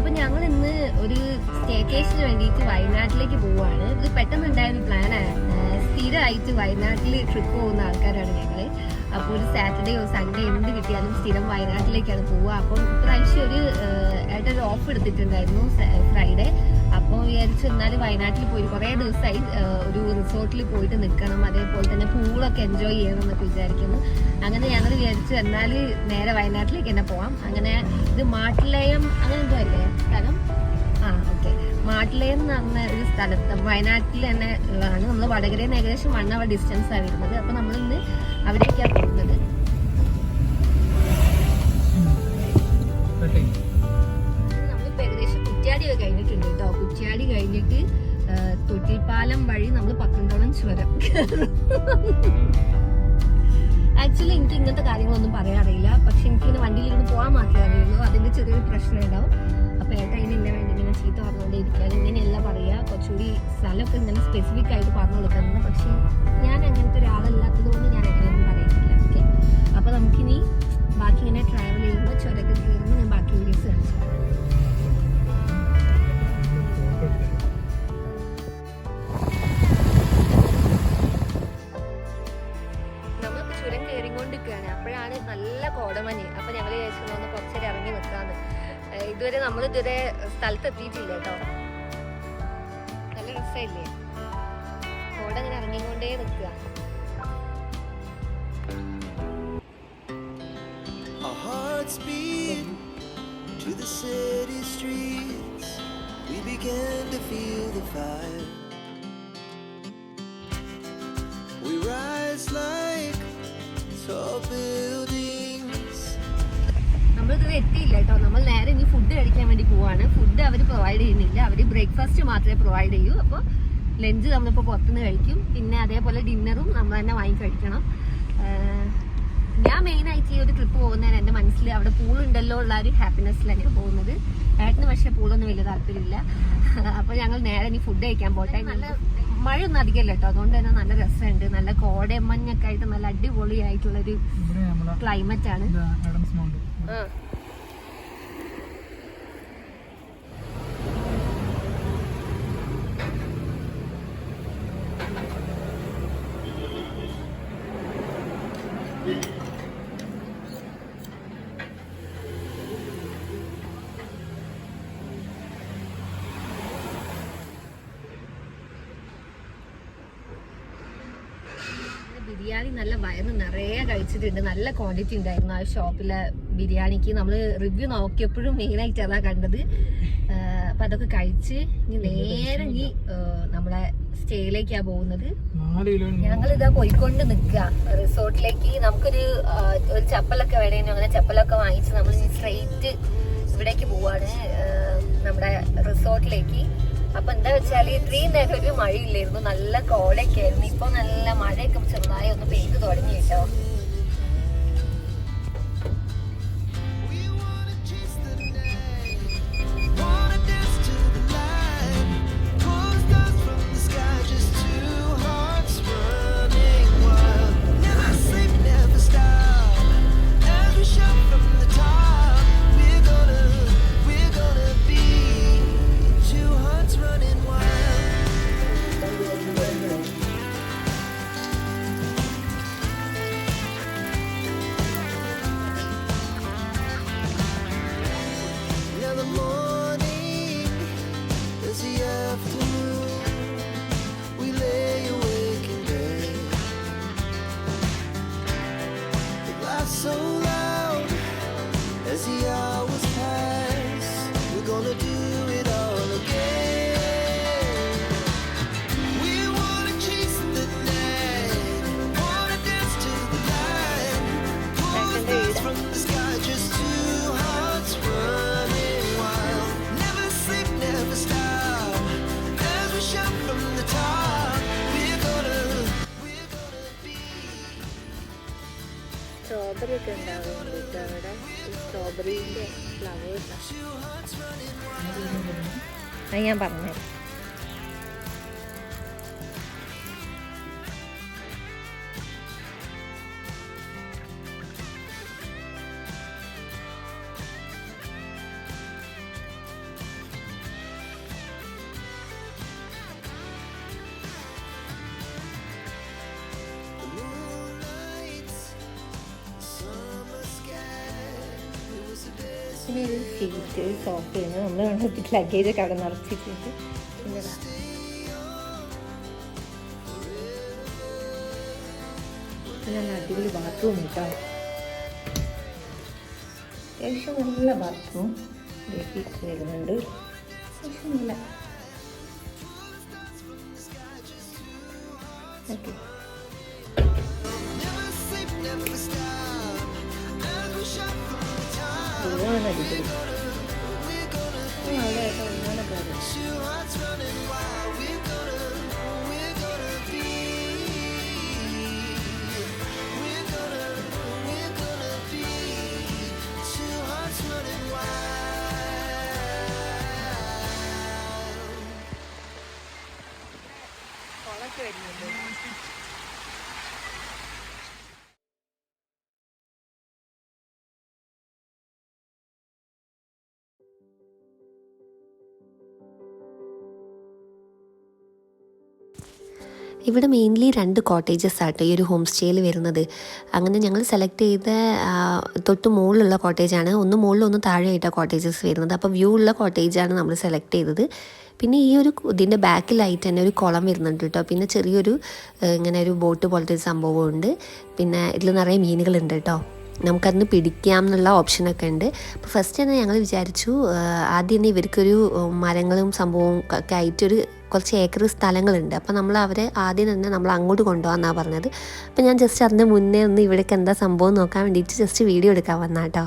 അപ്പൊ ഞങ്ങൾ ഇന്ന് ഒരു സ്റ്റേക്കേഷന് വേണ്ടിയിട്ട് വയനാട്ടിലേക്ക് പോവുകയാണ്. ഇത് പെട്ടെന്നുണ്ടായ ഒരു പ്ലാനാണ്. സ്ഥിരമായിട്ട് വയനാട്ടിൽ ട്രിപ്പ് പോകുന്ന ആൾക്കാരാണ് ഞങ്ങള്. അപ്പോൾ ഒരു സാറ്റർഡേയോ സൺഡേ എന്ത് കിട്ടിയാലും സ്ഥിരം വയനാട്ടിലേക്കാണ് പോവുക. അപ്പം ഇപ്രാവശ്യം ഏട്ടൊരു ഓഫ് എടുത്തിട്ടുണ്ടായിരുന്നു ഫ്രൈഡേ. അപ്പോൾ വിചാരിച്ചു എന്നാലും വയനാട്ടിൽ പോയി കുറേ ദിവസമായി ഒരു റിസോർട്ടിൽ പോയിട്ട് നിൽക്കണം, അതേപോലെ തന്നെ പൂളൊക്കെ എൻജോയ് ചെയ്യണം എന്നൊക്കെ വിചാരിക്കുന്നു. അങ്ങനെ ഞങ്ങൾ വിചാരിച്ചു എന്നാൽ നേരെ വയനാട്ടിലേക്ക് തന്നെ പോവാം. അങ്ങനെ ഇത് മാട്ടിലയം അങ്ങനെ എന്തോ അല്ലേ സ്ഥലം? ഓക്കെ, മാട്ടിലയം എന്ന് പറഞ്ഞ ഒരു സ്ഥലത്ത് വയനാട്ടിൽ തന്നെ ഉള്ളതാണ്. നമ്മൾ വടകരയിൽ നിന്ന് ഏകദേശം 1 hour ഡിസ്റ്റൻസ് ആണ് വരുന്നത്. അപ്പൊ നമ്മൾ ഇന്ന് അവിടേക്കാണ് പോകുന്നത്. നമ്മളിപ്പോ ഏകദേശം കുറ്റ്യാടി കഴിഞ്ഞിട്ടുണ്ട് കേട്ടോ. കുറ്റ്യാടി കഴിഞ്ഞിട്ട് തൊട്ടിൽപ്പാലം വഴി നമ്മൾ പത്തനംതിട്ട ചുരം. ആക്ച്വലി എനിക്ക് ഇങ്ങനത്തെ കാര്യങ്ങളൊന്നും പറയാൻ അറിയില്ല, പക്ഷെ എനിക്കിങ്ങനെ വണ്ടിയിലിരുന്ന് പോകാൻ മാത്രമേ അറിയുള്ളൂ. അതിന്റെ ചെറിയൊരു പ്രശ്നം ഉണ്ടാവും. അപ്പൊ ഏട്ടാ ഇതിനെ വേണ്ടി ഇങ്ങനെ ചീത്ത പറഞ്ഞുകൊണ്ടേ ഇരിക്കുകയാണ്. ഇങ്ങനെയല്ല പറയുക, കുറച്ചുകൂടി സ്ഥലമൊക്കെ ഇങ്ങനെ സ്പെസിഫിക് ആയിട്ട് പറഞ്ഞു കൊടുക്കുന്നത്. പക്ഷെ ഞാൻ അങ്ങനത്തെ ഒരാളല്ലാത്തത് കൊണ്ട് ഞാൻ അങ്ങനെയൊന്നും പറയുന്നില്ല. ഓക്കെ, അപ്പൊ നമുക്കിനി ബാക്കി ഇങ്ങനെ ട്രാവൽ ചെയ്യുമ്പോൾ ചുരക്ക് കയറുമ്പോൾ ഞാൻ ബാക്കി വീഡിയോസ് കാണിച്ചു. നമ്മളിപ്പോ ചുരം കയറിക്കൊണ്ടിരിക്കുകയാണ്. അപ്പോഴാണ് നല്ല കോടമഞ്ഞ്. അപ്പൊ ഞങ്ങൾ വിചാരിച്ചു കുറച്ചേരം ഇറങ്ങി നിൽക്കാന്ന്. ഇതുവരെ നമ്മളിതുവരെ സ്ഥലത്ത് എത്തിയിട്ടില്ല കേട്ടോ. നല്ല രസമില്ലേ, കോട ഇങ്ങനെ ഇറങ്ങിക്കൊണ്ടേ നിൽക്കുക. To the city streets, we began to feel the fire. We rise like tall buildings. നമ്മളിതുവരെ എത്തിയില്ല കേട്ടോ. നമ്മൾ നേരെ ഇനി ഫുഡ് കഴിക്കാൻ വേണ്ടി പോവാണ്. ഫുഡ് അവർ പ്രൊവൈഡ് ചെയ്യുന്നില്ല, അവർ ബ്രേക്ക്ഫാസ്റ്റ് മാത്രമേ പ്രൊവൈഡ് ചെയ്യൂ. അപ്പോൾ ലഞ്ച് നമ്മളിപ്പോൾ പുറത്തുനിന്ന് കഴിക്കും. പിന്നെ അതേപോലെ ഡിന്നറും നമ്മൾ തന്നെ വാങ്ങി കഴിക്കണം. ഞാൻ മെയിനായിട്ട് ഈ ഒരു ട്രിപ്പ് പോകുന്നതിന് എൻ്റെ മനസ്സിൽ അവിടെ പൂളുണ്ടല്ലോ ഉള്ള ഒരു ഹാപ്പിനെസ്സിലാണ് ഞാൻ പോകുന്നത്. ഏട്ടന് പക്ഷേ പൂളൊന്നും വലിയ താല്പര്യമില്ല. അപ്പോൾ ഞങ്ങൾ നേരെ ഇനി ഫുഡ് കഴിക്കാൻ പോട്ടെ. നല്ല മഴയൊന്നും അധികമല്ല കേട്ടോ, അതുകൊണ്ട് തന്നെ നല്ല രസമുണ്ട്. നല്ല കോടമഞ്ഞൊക്കെ ആയിട്ട് നല്ല അടിപൊളിയായിട്ടുള്ളൊരു ക്ലൈമറ്റ് ആണ്. ബിരിയാണി നല്ല വയറ് നിറയെ കഴിച്ചിട്ടുണ്ട്. നല്ല ക്വാണ്ടിറ്റി ഉണ്ടായിരുന്നു ആ ഷോപ്പിലെ ബിരിയാണിക്ക്. നമ്മൾ റിവ്യൂ നോക്കിയപ്പോഴും മെയിനായിട്ട് അതാ കണ്ടത്. അപ്പൊ അതൊക്കെ കഴിച്ച് ഇനി നേരെ ഇനി നമ്മളെ സ്റ്റേയിലേക്കാ പോകുന്നത്. ഞങ്ങളിതാ പോയിക്കൊണ്ട് നിൽക്കുക റിസോർട്ടിലേക്ക്. നമുക്കൊരു ചപ്പലൊക്കെ വേണേനു, അങ്ങനെ ചപ്പലൊക്കെ വാങ്ങിച്ച് നമ്മൾ ഇനി സ്ട്രെയിറ്റ് ഇവിടേക്ക് പോവാണ്, നമ്മുടെ റിസോർട്ടിലേക്ക്. അപ്പൊ എന്താ വെച്ചാല് ഇത്രയും നേരം ഒരു മഴയില്ലായിരുന്നു, നല്ല കോടയൊക്കെ ആയിരുന്നു. ഇപ്പൊ നല്ല മഴയൊക്കെ ചെറുതായി ഒന്ന് പെയ്ത് തുടങ്ങി കേട്ടോ. So loud as the hours pass, we're gonna do it all again. We wanna chase the night, wanna dance to the light, pull the stars from the sky, just two hearts running wild. Never sleep, never stop, as we shout from the top. We're gonna be. Strawberry ഒക്കെ ഉണ്ടാവുന്നുണ്ട് അവിടെ. സ്ട്രോബെറിന്റെ flowers അത് ഞാൻ പറഞ്ഞത്. പിന്നെ ഒരു sheet സോഫയാണ് നമ്മൾ ലഗേജൊക്കെ അവിടെ നിറച്ചിട്ടുണ്ട്. പിന്നെ നല്ല അടിപൊളി ബാത്റൂം കേട്ടോ, അത്യാവശ്യം നല്ല ബാത്റൂം വരുന്നുണ്ട്. അത്യാവശ്യം നല്ല ഓക്കെ. അടിപൊളി കൊളൊക്കെ വരുന്നുണ്ട്. ഇവിടെ മെയിൻലി 2 കോട്ടേജസ് ആട്ടോ ഈ ഒരു ഹോം സ്റ്റേയിൽ വരുന്നത്. അങ്ങനെ ഞങ്ങൾ സെലക്ട് ചെയ്ത തൊട്ട് മുകളിലുള്ള കോട്ടേജാണ്. ഒന്ന് മുകളിൽ ഒന്ന് താഴെയായിട്ടാണ് കോട്ടേജസ് വരുന്നത്. അപ്പോൾ വ്യൂ ഉള്ള കോട്ടേജാണ് നമ്മൾ സെലക്ട് ചെയ്തത്. പിന്നെ ഈ ഒരു ഇതിൻ്റെ ബാക്കിലായിട്ട് തന്നെ ഒരു കുളം വരുന്നുണ്ട് കേട്ടോ. പിന്നെ ചെറിയൊരു ഇങ്ങനെ ഒരു ബോട്ട് പോലത്തെ ഒരു സംഭവമുണ്ട്. പിന്നെ ഇതിൽ നിറയെ മീനുകളുണ്ട് കേട്ടോ. നമുക്കതിന് പിടിക്കാം എന്നുള്ള ഓപ്ഷനൊക്കെ ഉണ്ട്. അപ്പോൾ ഫസ്റ്റ് തന്നെ ഞങ്ങൾ വിചാരിച്ചു ആദ്യം തന്നെ ഇവർക്കൊരു മരങ്ങളും സംഭവവും ഒക്കെ ആയിട്ടൊരു കുറച്ച് ഏക്കർ സ്ഥലങ്ങളുണ്ട്. അപ്പോൾ നമ്മൾ അവരെ ആദ്യം തന്നെ നമ്മൾ അങ്ങോട്ട് കൊണ്ടുപോകാമെന്നാണ് പറഞ്ഞത്. അപ്പോൾ ഞാൻ ജസ്റ്റ് അതിൻ്റെ മുന്നേ ഒന്ന് ഇവിടേക്ക് എന്താ സംഭവം നോക്കാൻ വേണ്ടിയിട്ട് ജസ്റ്റ് വീഡിയോ എടുക്കാൻ വന്നാട്ടോ.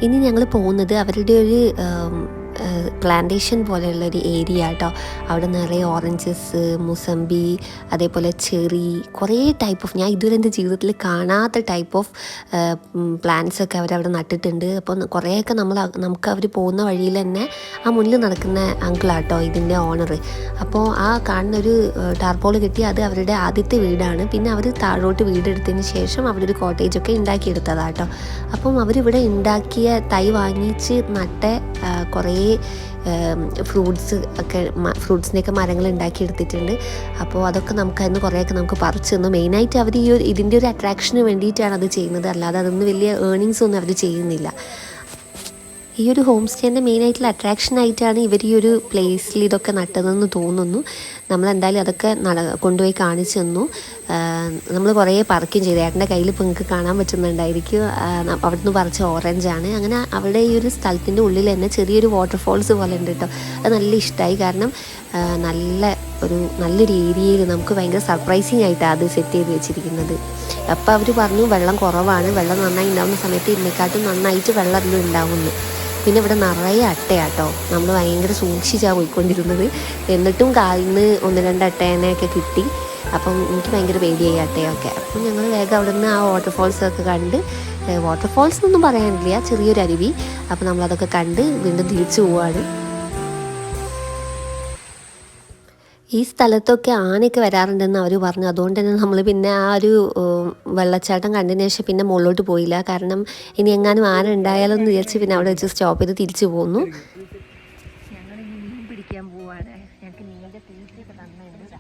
ഇനി ഞങ്ങൾ പോകുന്നത് അവരുടെ ഒരു പ്ലാന്റേഷൻ പോലെയുള്ളൊരു ഏരിയ കേട്ടോ. അവിടെ നിറയെ ഓറഞ്ചസ്, മുസമ്പി, അതേപോലെ ചെറി, കുറേ ടൈപ്പ് ഓഫ്, ഞാൻ ഇതുവരെ എൻ്റെ ജീവിതത്തിൽ കാണാത്ത ടൈപ്പ് ഓഫ് പ്ലാന്റ്സൊക്കെ അവരവിടെ നട്ടിട്ടുണ്ട്. അപ്പോൾ കുറേയൊക്കെ നമുക്ക് അവർ പോകുന്ന വഴിയിൽ തന്നെ ആ മുന്നിൽ നടക്കുന്ന അങ്കിളാട്ടോ ഇതിൻ്റെ ഓണർ. അപ്പോൾ ആ കാണുന്നൊരു ടാർപോൾ കെട്ടി അത് അവരുടെ ആദ്യത്തെ വീടാണ്. പിന്നെ അവർ താഴോട്ട് വീടെടുത്തതിന് ശേഷം അവിടെ ഒരു കോട്ടേജൊക്കെ ഉണ്ടാക്കിയെടുത്തതാട്ടോ. അപ്പം അവരിവിടെ ഉണ്ടാക്കിയ തൈ വാങ്ങിച്ച് നട്ട കുറേ ഫ്രൂട്ട്സിൻ്റെയൊക്കെ മരങ്ങൾ ഉണ്ടാക്കിയെടുത്തിട്ടുണ്ട്. അപ്പോൾ അതൊക്കെ നമുക്കതിന് കുറേയൊക്കെ നമുക്ക് പറിച്ചു തന്നു. മെയിനായിട്ട് അവർ ഇതിൻ്റെ ഒരു അട്രാക്ഷന് വേണ്ടിയിട്ടാണ് അത് ചെയ്യുന്നത്, അല്ലാതെ അതൊന്നും വലിയ ഏർണിങ്സ് ഒന്നും അവർ ചെയ്യുന്നില്ല. ഈ ഒരു ഹോം സ്റ്റേൻ്റെ മെയിനായിട്ടുള്ള അട്രാക്ഷനായിട്ടാണ് ഇവർ ഈ ഒരു പ്ലേസിൽ ഇതൊക്കെ നട്ടതെന്ന് തോന്നുന്നു. നമ്മളെന്തായാലും അതൊക്കെ കൊണ്ടുപോയി കാണിച്ചു തന്നു. നമ്മൾ കുറേ പറിക്കുകയും ചെയ്തു. ഏട്ടൻ്റെ കയ്യിൽ ഇപ്പോൾ നിങ്ങൾക്ക് കാണാൻ പറ്റുന്നുണ്ടായിരിക്കും. അവിടുന്ന് പറിച്ച ഓറഞ്ചാണ്. അങ്ങനെ അവിടെ ഈ ഒരു സ്ഥലത്തിൻ്റെ ഉള്ളിൽ തന്നെ ചെറിയൊരു വാട്ടർഫോൾസ് പോലെ ഉണ്ട് കേട്ടോ. അത് നല്ല ഇഷ്ടമായി. കാരണം നല്ലൊരു ഏരിയയിൽ നമുക്ക് ഭയങ്കര സർപ്രൈസിങ് ആയിട്ടാണ് അത് സെറ്റ് ചെയ്ത് വെച്ചിരിക്കുന്നത്. അപ്പോൾ അവർ പറഞ്ഞു വെള്ളം കുറവാണ്, വെള്ളം നന്നായി ഉണ്ടാകുന്ന സമയത്ത് ഇതിനെക്കാട്ടും നന്നായിട്ട് വെള്ളം അതിൽ ഉണ്ടാവുന്നു. പിന്നെ ഇവിടെ നിറയെ അട്ടയാട്ടോ. നമ്മൾ ഭയങ്കര സൂക്ഷിച്ചാണ് പോയിക്കൊണ്ടിരുന്നത്. എന്നിട്ടും കാലിന് 1-2 അട്ടേനെയൊക്കെ കിട്ടി. അപ്പം എനിക്ക് ഭയങ്കര പേടിയായി അട്ടയൊക്കെ. അപ്പം ഞങ്ങൾ വേഗം അവിടെ നിന്ന് ആ വാട്ടർഫോൾസൊക്കെ കണ്ട്, വാട്ടർഫോൾസ് എന്നൊന്നും പറയാനില്ല, ചെറിയൊരു അരുവി. അപ്പം നമ്മളതൊക്കെ കണ്ട് വീണ്ടും തിരിച്ചു പോവാണ്. ഈ സ്ഥലത്തൊക്കെ ആനയൊക്കെ വരാറുണ്ടെന്ന് അവർ പറഞ്ഞു. അതുകൊണ്ട് തന്നെ നമ്മൾ പിന്നെ ആ ഒരു വെള്ളച്ചാട്ടം കണ്ടതിന് ശേഷം പിന്നെ മുകളിലോട്ട് പോയില്ല. കാരണം ഇനി എങ്ങാനും ആന ഉണ്ടായാലോ എന്ന് വിചാരിച്ച് പിന്നെ അവിടെ വെച്ച് സ്റ്റോപ്പ് ചെയ്ത് തിരിച്ചു പോന്നു. ഞങ്ങൾ മീൻ പിടിക്കാൻ പോവാണ്. ഞങ്ങൾക്ക് മീനിൻ്റെ തീറ്റയൊക്കെ തന്നിട്ടുണ്ട്.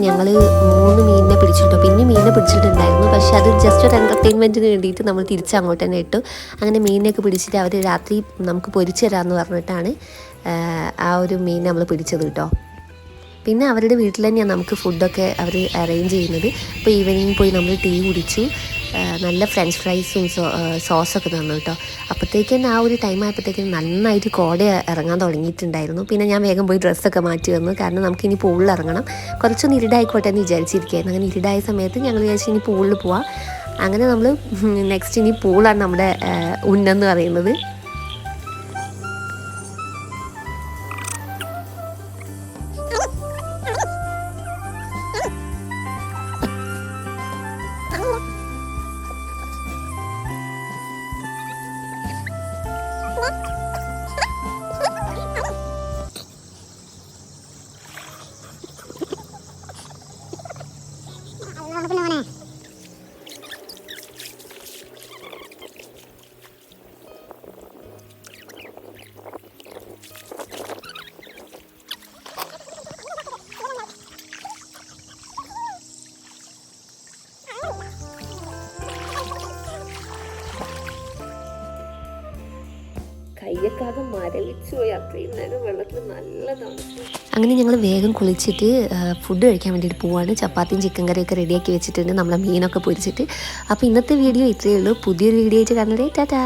ഞങ്ങൾ 3 മീനിനെ പിടിച്ചിട്ടോ. പിന്നെ മീനിനെ പിടിച്ചിട്ടുണ്ടായിരുന്നു, പക്ഷേ അത് ജസ്റ്റ് ഒരു എൻ്റർടൈൻമെൻറ്റിന് വേണ്ടിയിട്ട് നമ്മൾ തിരിച്ചങ്ങോട്ട് തന്നെ ഇട്ടു. അങ്ങനെ മീനിനൊക്കെ പിടിച്ചിട്ട് അവർ രാത്രി നമുക്ക് പൊരിച്ചു തരാമെന്ന് പറഞ്ഞിട്ടാണ് ആ ഒരു മീൻ നമ്മൾ പിടിച്ചത് കേട്ടോ. പിന്നെ അവരുടെ വീട്ടിൽ തന്നെയാണ് നമുക്ക് ഫുഡൊക്കെ അവർ അറേഞ്ച് ചെയ്യുന്നത്. ഇപ്പോൾ ഈവനിങ് പോയി നമ്മൾ ടീ കുടിച്ചു. നല്ല ഫ്രഞ്ച് ഫ്രൈസും സോസൊക്കെ തന്നു കേട്ടോ. അപ്പോഴത്തേക്കും ആ ഒരു ടൈം ആയപ്പോഴത്തേക്കും നന്നായിട്ട് കോട ഇറങ്ങാൻ തുടങ്ങിയിട്ടുണ്ടായിരുന്നു. പിന്നെ ഞാൻ വേഗം പോയി ഡ്രസ്സൊക്കെ മാറ്റി വന്നു. കാരണം നമുക്കിനി പൂളിൽ ഇറങ്ങണം. കുറച്ചൊന്ന് ഇരുടായിക്കോട്ടെ എന്ന് വിചാരിച്ചിരിക്കുകയായിരുന്നു. അങ്ങനെ ഇരുടായ സമയത്ത് ഞങ്ങൾ വിചാരിച്ചു ഇനി പൂളിൽ പോവാം. അങ്ങനെ നമ്മൾ നെക്സ്റ്റ് ഇനി പൂളാണ് നമ്മുടെ ഉന്നെന്ന് പറയുന്നത്. കയ്യൊക്കെ മരവിച്ചു പോയി, അത്രയും നേരം വെള്ളത്തിൽ നല്ല തണുപ്പ്. അങ്ങനെ ഞങ്ങൾ വേഗം കുളിച്ചിട്ട് ഫുഡ് കഴിക്കാൻ വേണ്ടിയിട്ട് പോവാണ്. ചപ്പാത്തിയും ചിക്കൻ കറിയൊക്കെ റെഡിയാക്കി വെച്ചിട്ടുണ്ട്, നമ്മളെ മീനൊക്കെ പൊരിച്ചിട്ട്. അപ്പോൾ ഇന്നത്തെ വീഡിയോ ഇത്രയേ ഉള്ളൂ. പുതിയൊരു വീഡിയോ ആയിട്ട് കാണുന്നത്. ടാറ്റാ.